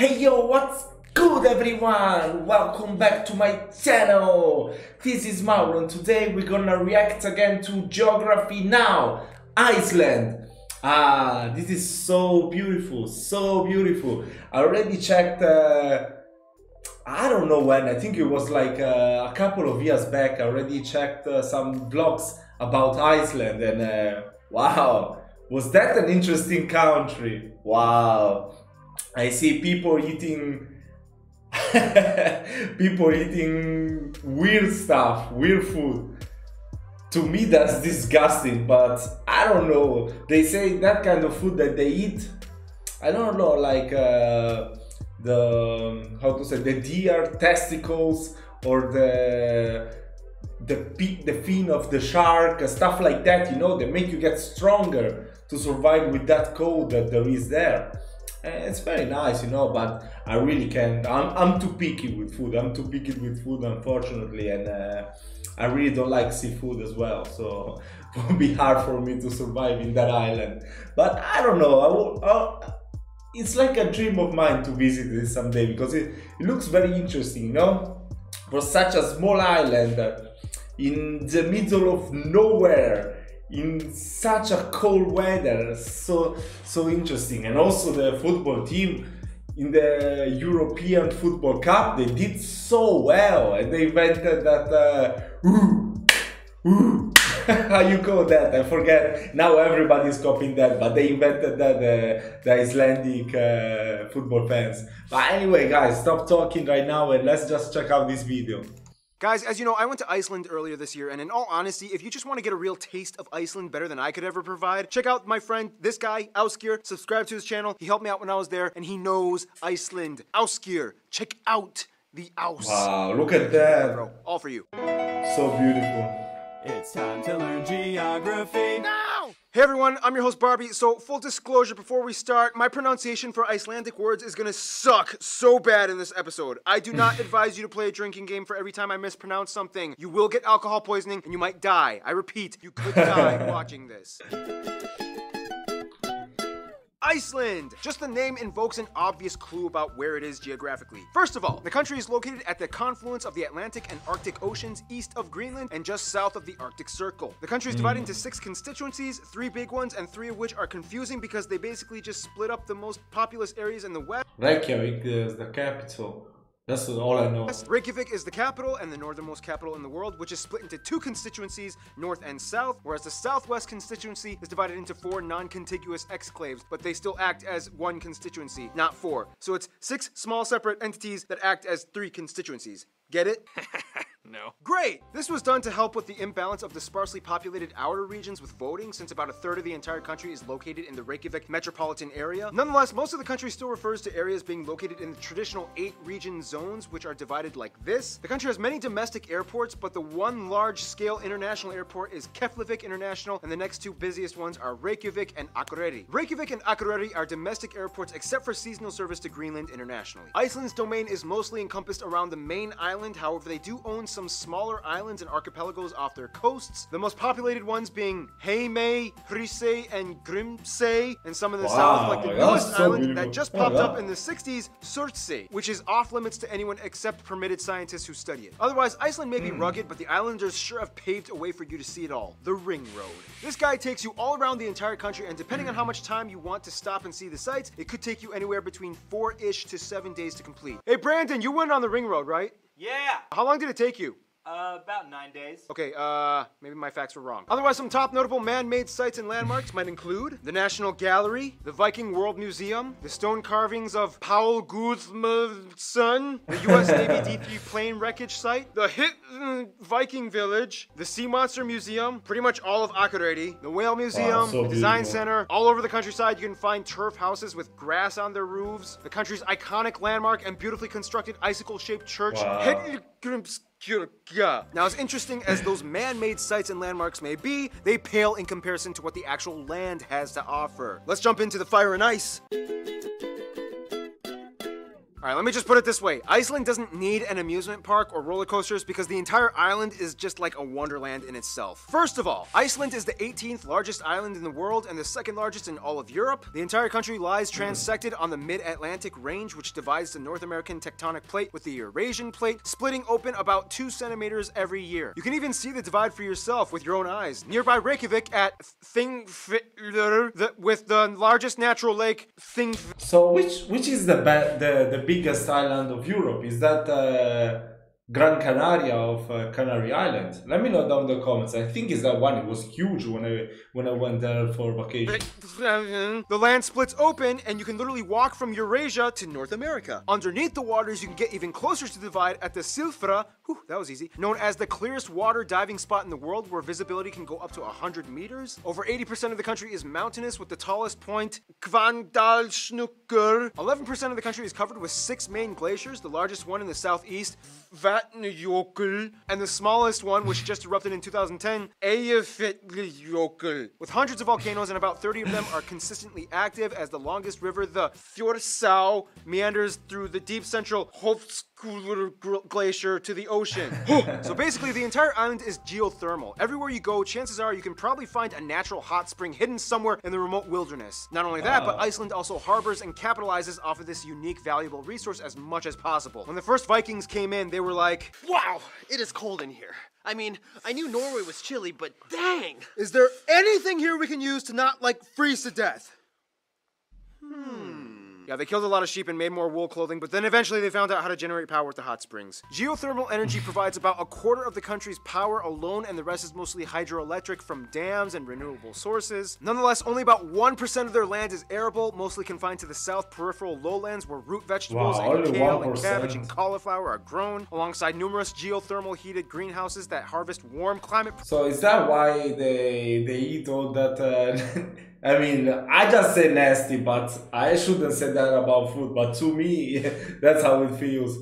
Hey yo, what's good everyone? Welcome back to my channel. This is Mauro and today we're gonna react again to Geography Now, Iceland. This is so beautiful, so beautiful. I already checked, I don't know when, I think it was like a couple of years back. I already checked some vlogs about Iceland and wow, was that an interesting country? Wow. I see people eating weird stuff, weird food. To me that's disgusting, but I don't know. They say that kind of food that they eat, I don't know, like the deer testicles or the fin of the shark, stuff like that, you know, they make you get stronger to survive with that cold that there is there. It's very nice, you know, but I really can't. I'm too picky with food. I'm too picky with food, unfortunately, and I really don't like seafood as well. So it will be hard for me to survive in that island. But I don't know. It's like a dream of mine to visit it someday because it looks very interesting, you know, for such a small island in the middle of nowhere, in such a cold weather, so interesting. And also the football team in the European Football Cup, they did so well, and they invented that how you call that? I forget. Now everybody's copying that, but they invented that, the Icelandic football fans. But anyway, guys, stop talking right now and let's just check out this video. Guys, as you know, I went to Iceland earlier this year, and in all honesty, if you just want to get a real taste of Iceland better than I could ever provide, check out my friend, this guy, Ásgeir. Subscribe to his channel. He helped me out when I was there, and he knows Iceland. Ásgeir, check out the Ás. Wow, look at that. Bro, all for you. So beautiful. It's time to learn geography now! Hey everyone, I'm your host Barbie. So full disclosure before we start, my pronunciation for Icelandic words is gonna suck so bad in this episode. I do not advise you to play a drinking game for every time I mispronounce something. You will get alcohol poisoning and you might die. I repeat, you could die watching this. Iceland! Just the name invokes an obvious clue about where it is geographically. First of all, the country is located at the confluence of the Atlantic and Arctic Oceans east of Greenland and just south of the Arctic Circle. The country is divided into 6 constituencies, 3 big ones, and 3 of which are confusing because they basically just split up the most populous areas in the west. Reykjavik is the capital. That's all I know. Reykjavik is the capital and the northernmost capital in the world, which is split into 2 constituencies, north and south, whereas the southwest constituency is divided into 4 non-contiguous exclaves, but they still act as 1 constituency, not 4. So it's 6 small separate entities that act as 3 constituencies. Get it? No. Great! This was done to help with the imbalance of the sparsely populated outer regions with voting, since about 1/3 of the entire country is located in the Reykjavik metropolitan area. Nonetheless, most of the country still refers to areas being located in the traditional 8 region zones, which are divided like this. The country has many domestic airports, but the one large-scale international airport is Keflavik International, and the next 2 busiest ones are Reykjavik and Akureyri. Reykjavik and Akureyri are domestic airports except for seasonal service to Greenland internationally. Iceland's domain is mostly encompassed around the main island, however they do own some smaller islands and archipelagos off their coasts, the most populated ones being Heimaey, Hrísey, and Grímsey, and some in the south, like the newest island that just popped up in the 60s, Surtsey, which is off limits to anyone except permitted scientists who study it. Otherwise, Iceland may be rugged, but the islanders sure have paved a way for you to see it all. The Ring Road. This guide takes you all around the entire country, and depending on how much time you want to stop and see the sights, it could take you anywhere between 4-ish to 7 days to complete. Hey Brandon, you went on the Ring Road, right? Yeah! How long did it take you? About 9 days. Okay, maybe my facts were wrong. Otherwise, some top notable man-made sites and landmarks might include the National Gallery, the Viking World Museum, the stone carvings of Paul Guðmundsson, the US Navy D3 plane wreckage site, the Viking Village, the Sea Monster Museum, pretty much all of Akureyri, the Whale Museum, so the Design beautiful. Center. All over the countryside, you can find turf houses with grass on their roofs, the country's iconic landmark and beautifully constructed icicle-shaped church, Now, as interesting as those man-made sites and landmarks may be, they pale in comparison to what the actual land has to offer. Let's jump into the fire and ice. Alright, let me just put it this way. Iceland doesn't need an amusement park or roller coasters because the entire island is just like a wonderland in itself. First of all, Iceland is the 18th largest island in the world and the second largest in all of Europe. The entire country lies transected on the mid-Atlantic range, which divides the North American tectonic plate with the Eurasian plate, splitting open about 2 centimeters every year. You can even see the divide for yourself with your own eyes. Nearby Reykjavik at Pimsleur, with the largest natural lake, So which is the biggest island of Europe? Is that Gran Canaria of Canary Islands? Let me know down in the comments. I think it's that one. It was huge when I went there for vacation. The land splits open and you can literally walk from Eurasia to North America. Underneath the waters, you can get even closer to the divide at the Silfra, that was easy, known as the clearest water diving spot in the world, where visibility can go up to 100 meters. Over 80% of the country is mountainous, with the tallest point, Kvandalshnúkur. 11% of the country is covered with 6 main glaciers, the largest one in the southeast, Vatnajökull, and the smallest one, which just erupted in 2010, Eyjafjallajökull. With hundreds of volcanoes and about 30 of them are consistently active, as the longest river, the Þjórsá, meanders through the deep central Hofsjökull glacier to the ocean. So basically, the entire island is geothermal. Everywhere you go, chances are you can probably find a natural hot spring hidden somewhere in the remote wilderness. Not only that, but Iceland also harbors and capitalizes off of this unique, valuable resource as much as possible. When the first Vikings came in, they were like, wow, it is cold in here. I mean, I knew Norway was chilly, but dang! is there anything here we can use to not, like, freeze to death? Yeah, they killed a lot of sheep and made more wool clothing, but then eventually they found out how to generate power with the hot springs. Geothermal energy provides about a quarter of the country's power alone, and the rest is mostly hydroelectric from dams and renewable sources. Nonetheless, only about 1% of their land is arable, mostly confined to the south peripheral lowlands, where root vegetables and kale and cabbage and cauliflower are grown, alongside numerous geothermal heated greenhouses that harvest warm climate. So is that why they eat all that? I mean, I just say nasty, but I shouldn't say that about food. But to me, that's how it feels.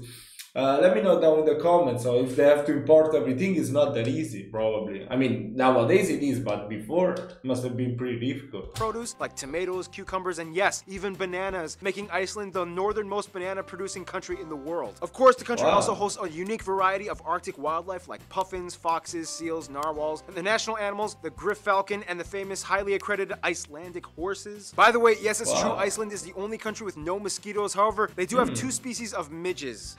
Let me know down in the comments. So if they have to import everything, it's not that easy, probably. I mean, nowadays it is, but before it must have been pretty difficult. Produce like tomatoes, cucumbers, and yes, even bananas, making Iceland the northernmost banana-producing country in the world. Of course, the country also hosts a unique variety of Arctic wildlife like puffins, foxes, seals, narwhals, and the national animals, the griffalcon, and the famous, highly accredited Icelandic horses. By the way, yes, it's true, Iceland is the only country with no mosquitoes. However, they do have 2 species of midges.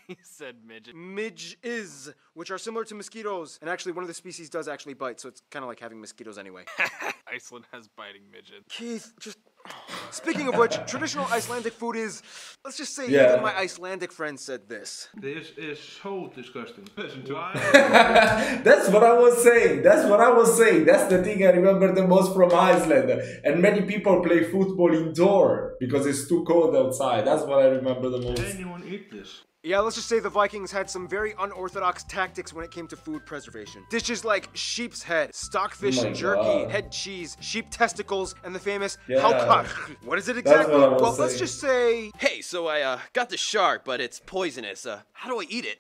He said midget. Midges, which are similar to mosquitoes. And actually, one of the species does actually bite, so it's kind of like having mosquitoes anyway. Iceland has biting midget. Keith, just... Speaking of which, traditional Icelandic food is... Let's just say even my Icelandic friend said this. This is so disgusting. Listen to That's what I was saying. That's what I was saying. That's the thing I remember the most from Iceland. And many people play football indoor because it's too cold outside. That's what I remember the most. Can anyone eat this? Yeah, let's just say the Vikings had some very unorthodox tactics when it came to food preservation. Dishes like sheep's head, stockfish jerky, head cheese, sheep testicles, and the famous halkar. What is it exactly? Well, let's just say... Hey, so I got the shark, but it's poisonous. How do I eat it?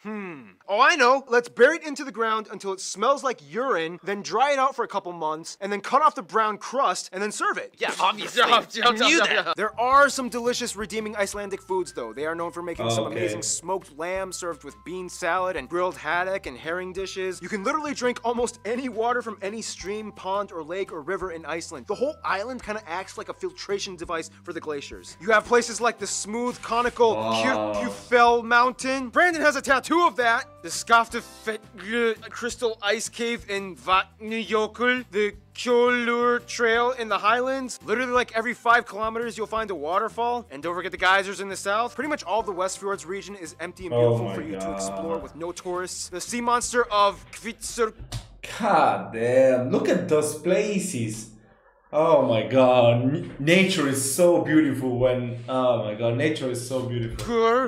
Oh, I know. Let's bury it into the ground until it smells like urine, then dry it out for a couple months, and then cut off the brown crust, and then serve it. Yeah, obviously. I knew that. There are some delicious, redeeming Icelandic foods, though. They are known for making some amazing smoked lamb served with bean salad and grilled haddock and herring dishes. You can literally drink almost any water from any stream, pond, or lake or river in Iceland. The whole island kind of acts like a filtration device for the glaciers. You have places like the smooth, conical Kirkjufell Mountain. Brandon has a tattoo of that. The Skaftafell Crystal Ice Cave in Vatnajökull. The Kjolur Trail in the Highlands. Literally like every 5 kilometers you'll find a waterfall. And don't forget the geysers in the south. Pretty much all of the Westfjords region is empty and beautiful for you to explore with no tourists. The sea monster of Kvitsur. God damn, look at those places. Oh my god, nature is so beautiful when... Oh my god, nature is so beautiful.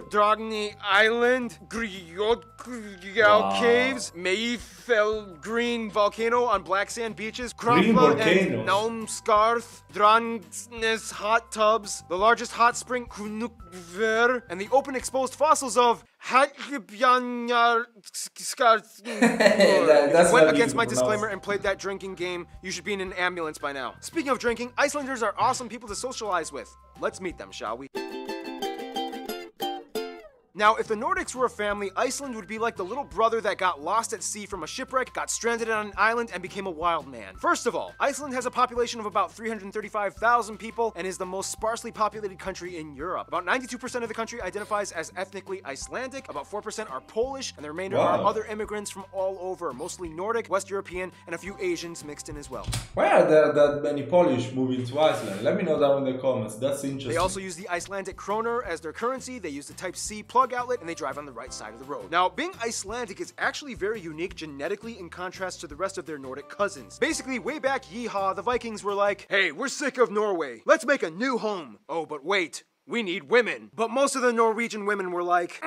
Dragni Island, Grjótgjá Caves, Mayfell Green Volcano on black sand beaches, Krapla and Naumskarth, Drangsnes Hot Tubs, the largest hot spring, Knukver, and the open exposed fossils of Hagbjanyar. If you went against my disclaimer and played that drinking game, you should be in an ambulance by now. Speaking of drinking, Icelanders are awesome people to socialize with. Let's meet them, shall we? Now, if the Nordics were a family, Iceland would be like the little brother that got lost at sea from a shipwreck, got stranded on an island, and became a wild man. First of all, Iceland has a population of about 335,000 people and is the most sparsely populated country in Europe. About 92% of the country identifies as ethnically Icelandic, about 4% are Polish, and the remainder are other immigrants from all over, mostly Nordic, West European, and a few Asians mixed in as well. Why are there that many Polish moving to Iceland? Let me know down in the comments. That's interesting. They also use the Icelandic kroner as their currency, they use the Type-C plug outlet, and they drive on the right side of the road. Now, being Icelandic is actually very unique genetically in contrast to the rest of their Nordic cousins. Basically, way back yeehaw, the Vikings were like, hey, we're sick of Norway. Let's make a new home. Oh, but wait. We need women. But most of the Norwegian women were like,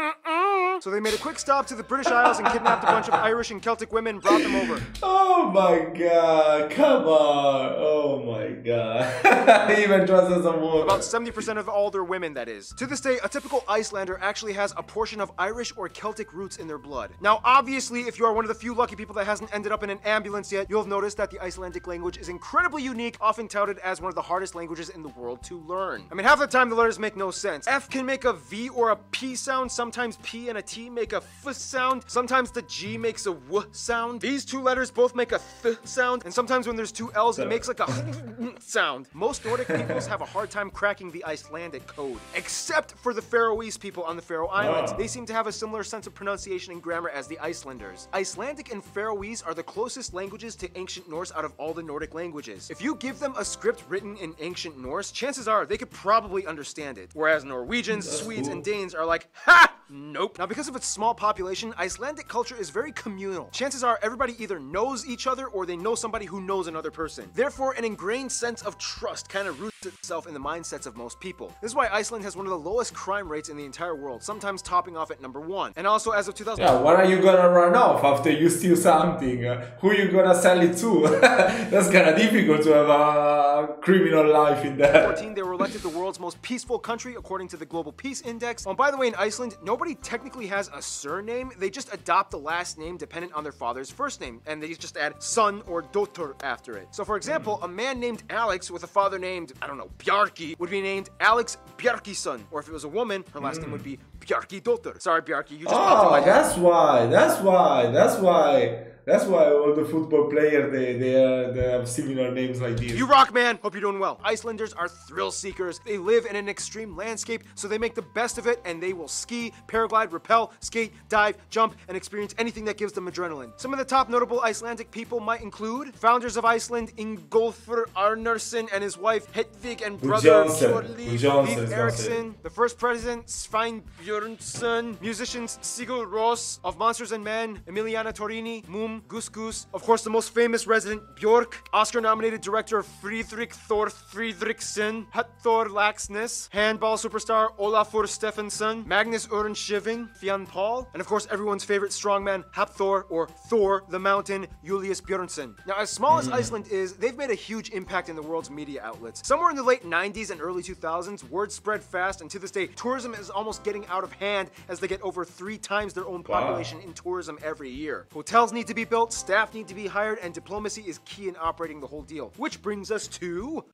So they made a quick stop to the British Isles and kidnapped a bunch of Irish and Celtic women and brought them over. Oh my god, come on. Oh my god. Even dressed as a woman. About 70% of all their women, that is. To this day, a typical Icelander actually has a portion of Irish or Celtic roots in their blood. Now, obviously, if you are one of the few lucky people that hasn't ended up in an ambulance yet, you'll have noticed that the Icelandic language is incredibly unique, often touted as one of the hardest languages in the world to learn. I mean, half the time the letters make no sense. F can make a V or a P sound, sometimes P and a T make a F sound, sometimes the G makes a W sound. These two letters both make a Th sound, and sometimes when there's two L's, it makes like a sound. Most Nordic peoples have a hard time cracking the Icelandic code, except for the Faroese people on the Faroe Islands. They seem to have a similar sense of pronunciation and grammar as the Icelanders. Icelandic and Faroese are the closest languages to Ancient Norse out of all the Nordic languages. If you give them a script written in Ancient Norse, chances are they could probably understand it. Whereas Norwegians, Swedes, and Danes are like, ha! Nope. Now, because of its small population, Icelandic culture is very communal. Chances are everybody either knows each other or they know somebody who knows another person. Therefore, an ingrained sense of trust kind of roots itself in the mindsets of most people. This is why Iceland has one of the lowest crime rates in the entire world, sometimes topping off at #1. And also, as of 2000... Yeah, what are you gonna run off after you steal something? Who you gonna sell it to? That's kind of difficult to have a criminal life in there. 2014, they were elected the world's most peaceful country according to the Global Peace Index. Oh, by the way, in Iceland, nobody technically has a surname. They just adopt the last name dependent on their father's first name, and they just add son or dotter after it. So, for example, a man named Alex with a father named, I don't know, Bjarki would be named Alex Bjarkison, or if it was a woman, her last name would be Bjarki Dotter. Sorry, Bjarki, you just popped in my head. That's why all the football players, they have similar names like this. You rock, man! Hope you're doing well. Icelanders are thrill seekers. They live in an extreme landscape, so they make the best of it, and they will ski, paraglide, rappel, skate, dive, jump, and experience anything that gives them adrenaline. Some of the top notable Icelandic people might include founders of Iceland, Ingólfur Arnarsson and his wife Hedvig and brother Thorleif Eriksson, the first president Svein Björnsson, musicians Sigur Rós of Monsters and Men, Emiliana Torrini, Moom, Gus Gus, of course the most famous resident Björk, Oscar-nominated director Friðrik Thor Friðriksson, Hallþór Laxness, handball superstar Olafur Stephenson, Magnus Örnskjöld, Fionn Paul, and of course everyone's favorite strongman Hafþór or Thor the Mountain, Julius Björnsson. Now, as small as Iceland is, they've made a huge impact in the world's media outlets. Somewhere in the late 90s and early 2000s, word spread fast, and to this day, tourism is almost getting out of hand as they get over 3 times their own population in tourism every year. Hotels need to be built, staff need to be hired, and diplomacy is key in operating the whole deal. Which brings us to...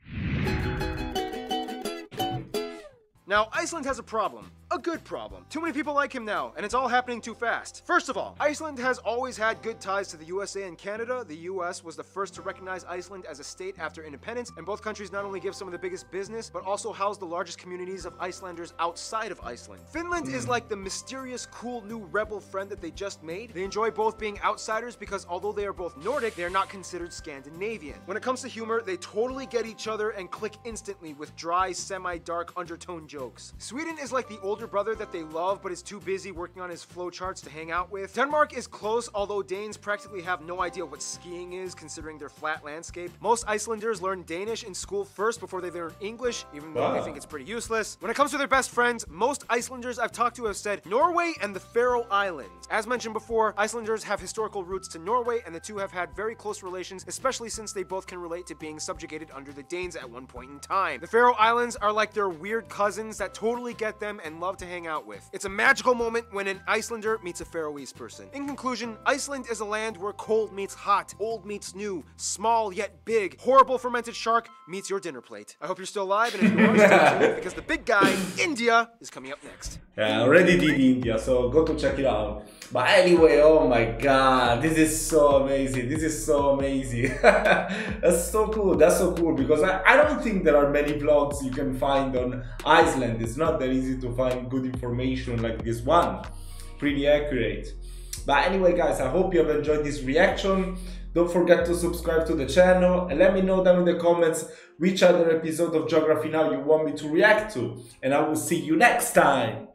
Now, Iceland has a problem. A good problem. Too many people like him now, and it's all happening too fast. First of all, Iceland has always had good ties to the USA and Canada. The US was the first to recognize Iceland as a state after independence, and both countries not only give some of the biggest business, but also house the largest communities of Icelanders outside of Iceland. Finland is like the mysterious, cool new rebel friend that they just made. They enjoy both being outsiders because although they are both Nordic, they are not considered Scandinavian. When it comes to humor, they totally get each other and click instantly with dry, semi-dark undertone jokes. Sweden is like the older brother that they love but is too busy working on his flowcharts to hang out with. Denmark is close, although Danes practically have no idea what skiing is considering their flat landscape. Most Icelanders learn Danish in school first before they learn English, even though they think it's pretty useless. When it comes to their best friends, most Icelanders I've talked to have said Norway and the Faroe Islands. As mentioned before, Icelanders have historical roots to Norway, and the two have had very close relations, especially since they both can relate to being subjugated under the Danes at one point in time. The Faroe Islands are like their weird cousins cousins that totally get them and love to hang out with. It's a magical moment when an Icelander meets a Faroese person. In conclusion, Iceland is a land where cold meets hot, old meets new, small yet big, horrible fermented shark meets your dinner plate. I hope you're still alive and if you are, stay tuned because the big guy, India, is coming up next. Yeah, I already did India, so go to check it out. But anyway, oh my god, this is so amazing. This is so amazing. That's so cool. That's so cool because I don't think there are many vlogs you can find on Iceland. It's not that easy to find good information like this one. Pretty accurate. But anyway, guys, I hope you have enjoyed this reaction. Don't forget to subscribe to the channel and let me know down in the comments which other episode of Geography Now you want me to react to. And I will see you next time.